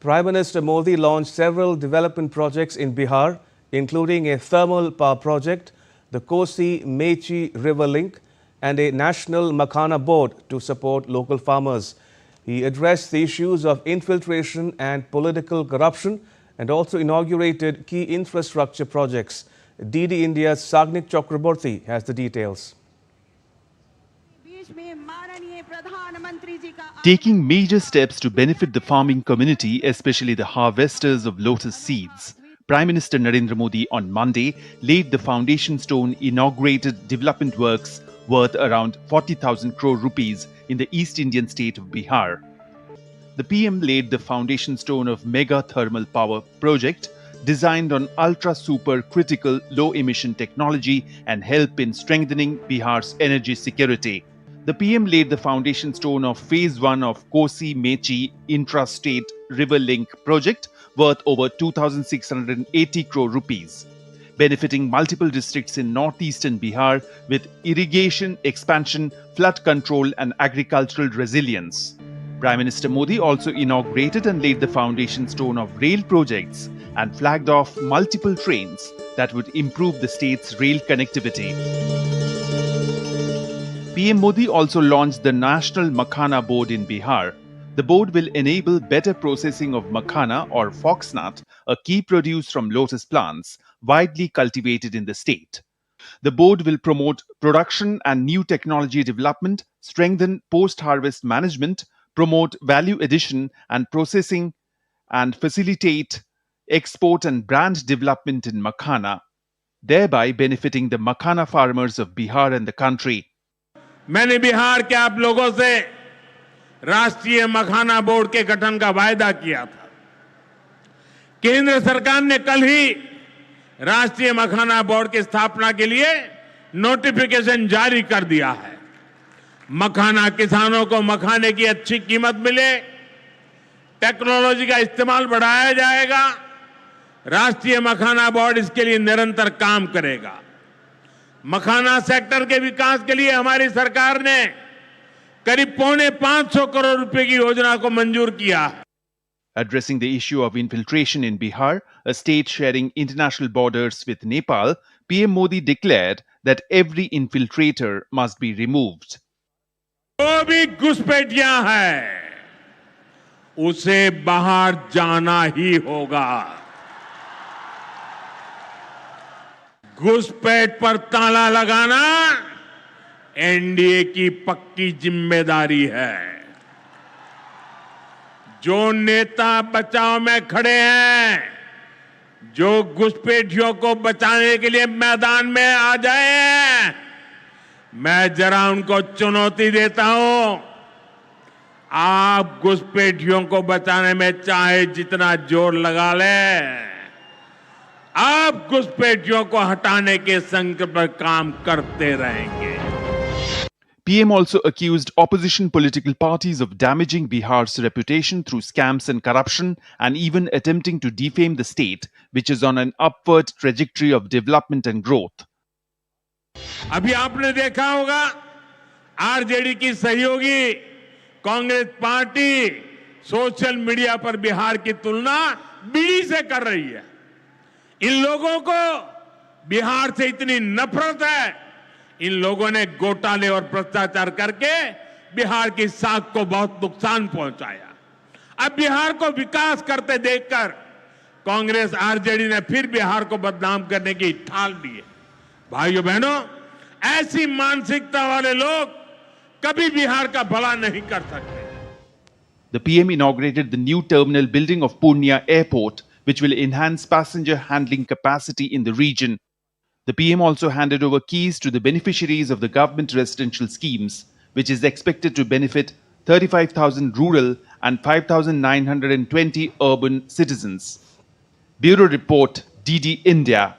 Prime Minister Modi launched several development projects in Bihar, including a thermal power project, the Kosi-Mechi River Link, and a national Makhana board to support local farmers. He addressed the issues of infiltration and political corruption and also inaugurated key infrastructure projects. DD India's Sagnik Chakraborty has the details. Taking major steps to benefit the farming community, especially the harvesters of lotus seeds, Prime Minister Narendra Modi on Monday laid the foundation stone inaugurated development works worth around 40,000 crore rupees in the East Indian state of Bihar. The PM laid the foundation stone of mega thermal power project designed on ultra-super critical low-emission technology and help in strengthening Bihar's energy security. The PM laid the foundation stone of Phase 1 of Kosi-Mechi Intrastate River Link project worth over 2,680 crore rupees, benefiting multiple districts in northeastern Bihar with irrigation, expansion, flood control and agricultural resilience. Prime Minister Modi also inaugurated and laid the foundation stone of rail projects and flagged off multiple trains that would improve the state's rail connectivity. PM Modi also launched the National Makhana Board in Bihar. The board will enable better processing of makhana or foxnut, a key produce from lotus plants, widely cultivated in the state. The board will promote production and new technology development, strengthen post-harvest management, promote value addition and processing, and facilitate export and brand development in makhana, thereby benefiting the makhana farmers of Bihar and the country. मैंने बिहार के आप लोगों से राष्ट्रीय मखाना board के गठन का वायदा किया था। केंद्र सरकार ने कल ही राष्ट्रीय मखाना बोर्ड की स्थापना के लिए नोटिफिकेशन जारी कर दिया है। मखाना किसानों को मखाने की अच्छी कीमत मिले, टेक्नोलॉजी का इस्तेमाल बढ़ाया जाएगा। राष्ट्रीय मखाना बोर्ड इसके लिए निरंतर काम करेगा। मखाना सेक्टर के विकास के लिए हमारी सरकार ने करीब 450 करोड़ रुपए की योजना को मंजूर किया है। Addressing the issue of infiltration in Bihar, a state sharing international borders with Nepal, PM Modi declared that every infiltrator must be removed. जो भी घुसपैठिया है, उसे बाहर जाना ही होगा। घुसपैठ पर ताला लगाना एनडीए की पक्की जिम्मेदारी है। जो नेता बचाव में खड़े हैं, जो घुसपैठियों को बचाने के लिए मैदान में आ जाए, मैं जरा उनको चुनौती देता हूं। आप घुसपैठियों को बचाने में चाहे जितना जोर लगा लें, आप घुसपैठियों को हटाने के संकल्प पर काम करते रहेंगे। PM also accused opposition political parties of damaging Bihar's reputation through scams and corruption and even attempting to defame the state, which is on an upward trajectory of development and growth. अभी आपने देखा होगा RJD की सहयोगी Congress party social media पर बिहार की तुलना बीड़ी से कर रही है। इन लोगों को बिहार से इतनी नफरत है, इन लोगों ने घोटाले और भ्रष्टाचार करके बिहार की साख को बहुत नुकसान पहुंचाया। अब बिहार को विकास करते देखकर कांग्रेस आरजेडी ने फिर बिहार को बदनाम करने की ठान ली है। भाइयों बहनों, ऐसी मानसिकता वाले लोग कभी बिहार का भला नहीं कर सकते। The PM inaugurated the new terminal building of Purnia Airport, which will enhance passenger handling capacity in the region. The PM also handed over keys to the beneficiaries of the government residential schemes, which is expected to benefit 35,000 rural and 5,920 urban citizens. Bureau Report, DD India.